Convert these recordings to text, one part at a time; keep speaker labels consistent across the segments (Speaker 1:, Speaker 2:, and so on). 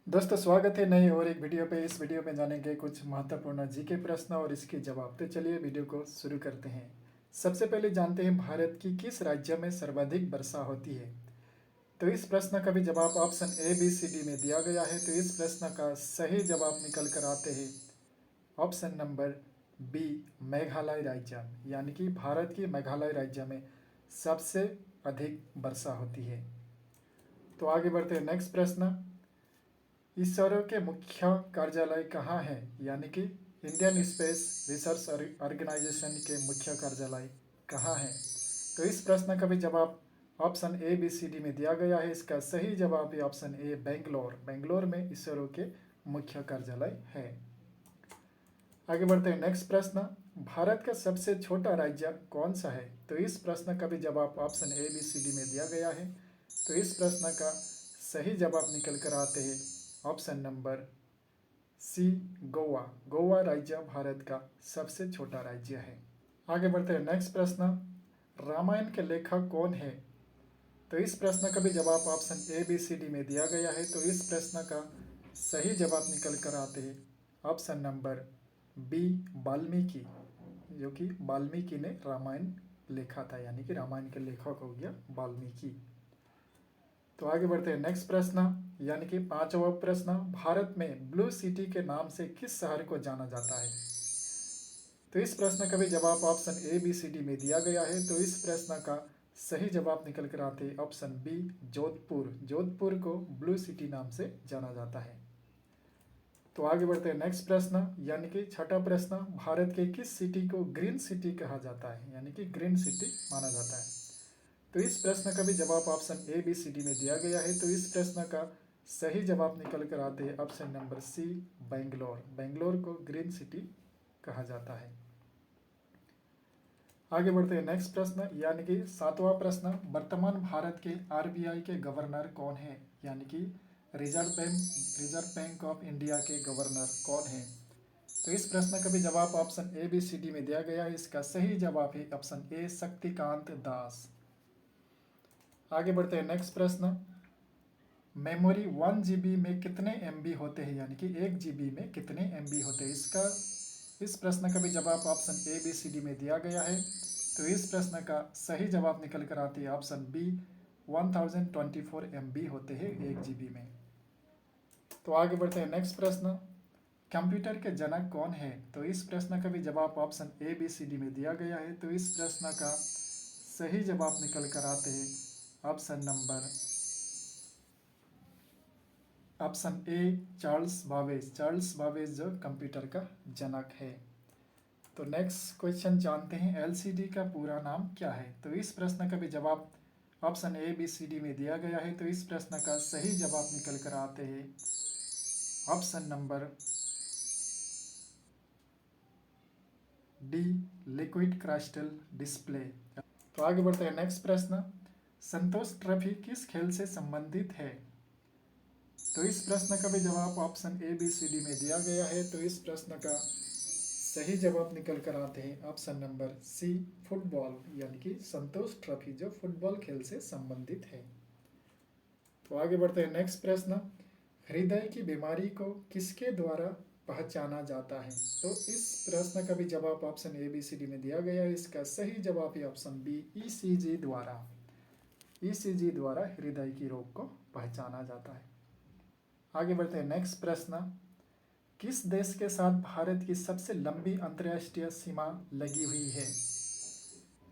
Speaker 1: दोस्तों स्वागत है नए और एक वीडियो पे। इस वीडियो में जानेंगे कुछ महत्वपूर्ण जीके प्रश्न और इसके जवाब। तो चलिए वीडियो को शुरू करते हैं। सबसे पहले जानते हैं भारत की किस राज्य में सर्वाधिक वर्षा होती है। तो इस प्रश्न का भी जवाब option A B C D में दिया गया है। तो इस प्रश्न का सही जवाब निकल कर आते हैं ऑप्शन नंबर बी, मेघालय राज्य, यानी कि भारत की मेघालय राज्य में सबसे अधिक वर्षा होती है। तो आगे बढ़ते हैं नेक्स्ट प्रश्न। इसरो के मुख्य कार्यालय कहाँ है, यानी कि इंडियन स्पेस रिसर्च ऑर्गेनाइजेशन के मुख्य कार्यालय कहाँ है। तो इस प्रश्न का भी जवाब option A B C D में दिया गया है। इसका सही जवाब है ऑप्शन ए, बेंगलोर। बेंगलोर में इसरो के मुख्य कार्यालय है। आगे बढ़ते हैं नेक्स्ट प्रश्न। भारत का सबसे छोटा राज्य कौन सा है। तो इस प्रश्न का भी जवाब option A B C D में दिया गया है। तो इस प्रश्न का सही जवाब निकल कर आते हैं option number C, Goa. Goa राज्य भारत का सबसे छोटा राज्य है। आगे बढ़ते हैं नेक्स्ट प्रश्न। रामायण के लेखक कौन है। तो इस प्रश्न का भी जवाब option A B C D में दिया गया है। तो इस प्रश्न का सही जवाब निकल कर आते हैं ऑप्शन नंबर बी, वाल्मीकि, जो कि वाल्मीकि ने रामायण लिखा था, यानी कि रामायण के लेखक हो गया वाल्मीकि। तो आगे बढ़ते हैं नेक्स्ट प्रश्न, यानी कि पांचवा प्रश्न। भारत में ब्लू सिटी के नाम से किस शहर को जाना जाता है। तो इस प्रश्न का भी जवाब option A B C D में दिया गया है। तो इस प्रश्न का सही जवाब निकल कर आते हैं ऑप्शन बी, जोधपुर। जोधपुर को ब्लू सिटी नाम से जाना जाता है। तो आगे बढ़ते हैं नेक्स्ट प्रश्न, यानी कि छठा प्रश्न। भारत के किस सिटी को ग्रीन सिटी कहा जाता है, यानी कि ग्रीन सिटी माना जाता है। तो इस प्रश्न का भी जवाब option A B C D में दिया गया है। तो इस प्रश्न का सही जवाब निकल कर आते हैं option number C, Bangalore. Bangalore को ग्रीन सिटी कहा जाता है। आगे बढ़ते हैं नेक्स्ट प्रश्न, यानी कि सातवां प्रश्न। वर्तमान भारत के आरबीआई के गवर्नर कौन है, यानी कि रिजर्व बैंक ऑफ इंडिया के गवर्नर कौन है। तो इस प्रश्न का भी जवाब option A B C D में दिया गया है। इसका सही जवाब है ऑप्शन ए, शक्तिकांत दास। आगे बढ़ते हैं नेक्स्ट प्रश्न। मेमोरी 1 GB में कितने MB होते हैं, यानी कि 1 GB में कितने MB होते हैं। इस प्रश्न का भी जवाब option A B C D में दिया गया है। तो इस प्रश्न का सही जवाब निकल कर आती है ऑप्शन बी, 1024 MB होते हैं 1 GB में। तो आगे बढ़ते हैं नेक्स्ट प्रश्न। कंप्यूटर के जनक कौन है। तो इस प्रश्न का भी जवाब option A B C D में दिया गया है। तो इस प्रश्न का सही जवाब निकल कर आते हैं option A, Charles Babbage. Charles Babbage जो कंप्यूटर का जनक है। तो नेक्स्ट क्वेश्चन जानते हैं, एलसीडी का पूरा नाम क्या है। तो इस प्रश्न का भी जवाब option A B C D में दिया गया है। तो इस प्रश्न का सही जवाब निकल कर आते हैं option number D, liquid crystal display. तो आगे बढ़ते हैं नेक्स्ट प्रश्न। संतोष ट्रॉफी किस खेल से संबंधित है। तो इस प्रश्न का भी जवाब option A B C D में दिया गया है। तो इस प्रश्न का सही जवाब निकल कर आते हैं ऑप्शन नंबर सी, फुटबॉल, यानी कि संतोष ट्रॉफी जो फुटबॉल खेल से संबंधित है। तो आगे बढ़ते हैं नेक्स्ट प्रश्न। हृदय की बीमारी को किसके द्वारा पहचाना जाता है। तो इस प्रश्न का भी जवाब option A B C D में दिया गया है। इसका सही जवाब है ऑप्शन बी, ईसीजी द्वारा। ईसीजी द्वारा हृदय की रोग को पहचाना जाता है। आगे बढ़ते हैं नेक्स्ट प्रश्न। किस देश के साथ भारत की सबसे लंबी अंतर्राष्ट्रीय सीमा लगी हुई है।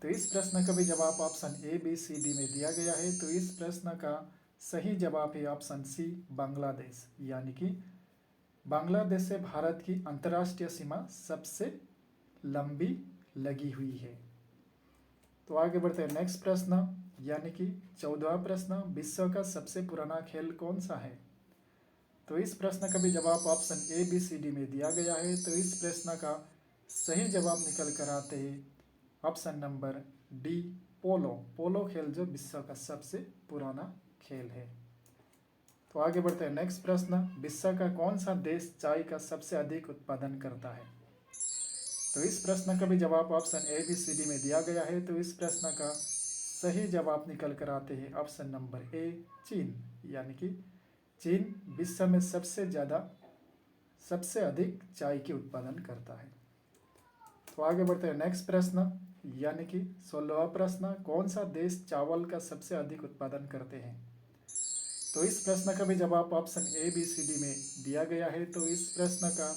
Speaker 1: तो इस प्रश्न का भी जवाब option A B C D में दिया गया है। तो इस प्रश्न का सही जवाब है ऑप्शन सी, बांग्लादेश, यानी कि बांग्लादेश से भारत की अंतर्राष्ट्रीय सीमा सबसे लंबी लगी हुई है। तो आगे बढ़ते हैं नेक्स्ट प्रश्न, यानी कि 14वां प्रश्न। विश्व का सबसे पुराना खेल कौन सा है। तो इस प्रश्न का भी जवाब option A B C D में दिया गया है। तो इस प्रश्न का सही जवाब निकल कर आते हैं ऑप्शन नंबर डी, पोलो। पोलो खेल जो विश्व का सबसे पुराना खेल है। तो आगे बढ़ते हैं नेक्स्ट प्रश्न। विश्व का कौन सा देश चाय का सबसे अधिक उत्पादन करता है। तो इस प्रश्न का भी जवाब option A B C D में दिया गया है। तो इस प्रश्न का सही जवाब निकल कर आते हैं ऑप्शन नंबर ए, चीन, यानी कि चीन विश्व में सबसे अधिक चाय की उत्पादन करता है। तो आगे बढ़ते हैं नेक्स्ट प्रश्न, यानी कि 16वां प्रश्न, कौन सा देश चावल का सबसे अधिक उत्पादन करते हैं? तो इस प्रश्न का भी जवाब option A B C D में दिया गया है। तो इस प्रश्न का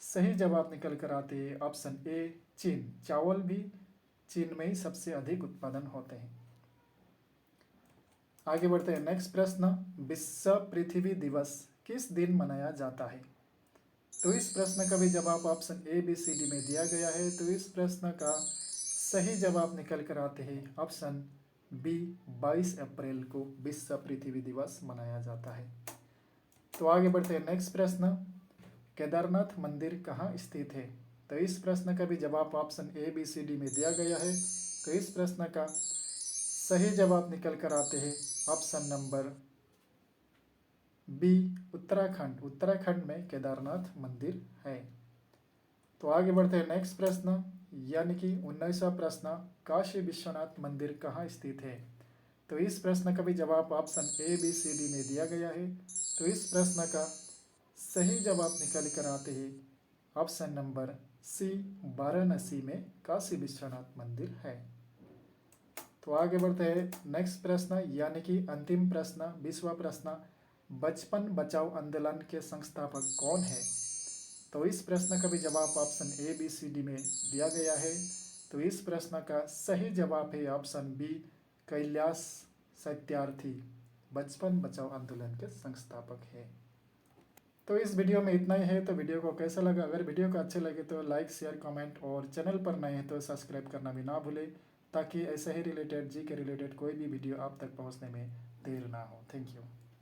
Speaker 1: सही जवाब निकल कर आते हैं ऑप्शन ए चीन। चावल भी चीन में ही सबसे अधिक उत्पादन होते हैं। आगे बढ़ते हैं नेक्स्ट प्रश्न, विश्व पृथ्वी दिवस किस दिन मनाया जाता है? तो इस प्रश्न का भी जवाब option A B C D में दिया गया है। तो इस प्रश्न का सही जवाब निकल कर आते हैं ऑप्शन बी 22 अप्रैल को विश्व पृथ्वी दिवस मनाया जाता है। तो आगे बढ़ते हैं नेक्स्ट प्रश्न, केदारनाथ मंदिर कहाँ स्थित है? तो इस प्रश्न का भी जवाब option A B C D में दिया गया है। तो इस प्रश्न का सही जवाब निकल कर आते हैं option number B Uttarakhand. Uttarakhand में केदारनाथ मंदिर है। तो आगे बढ़ते हैं नेक्स्ट प्रश्न, यानी कि 19वां प्रश्न, काशी विश्वनाथ मंदिर कहाँ स्थित है? तो इस प्रश्न का भी जवाब option A B C D में दिया गया है। तो इस प्रश्न का सही जवाब निकल कर आते हैं ऑप्शन नंबर सी वाराणसी में काशी विश्वनाथ मंदिर है। तो आगे बढ़ते हैं नेक्स्ट प्रश्न, यानी कि अंतिम प्रश्न 20वां प्रश्न, बचपन बचाओ आंदोलन के संस्थापक कौन है? तो इस प्रश्न का भी जवाब option A B C D में दिया गया है। तो इस प्रश्न का सही जवाब है ऑप्शन बी कैलाश सत्यार्थी, बचपन बचाओ आंदोलन के संस्थापक है। तो इस वीडियो में इतना ही है। तो वीडियो को कैसा लगा? अगर वीडियो को अच्छे लगे तो लाइक शेयर कमेंट, और चैनल पर नए हैं तो सब्सक्राइब करना भी ना भूलें, ताकि ऐसे ही रिलेटेड जी के रिलेटेड कोई भी वीडियो आप तक पहुंचने में देर ना हो। Thank you.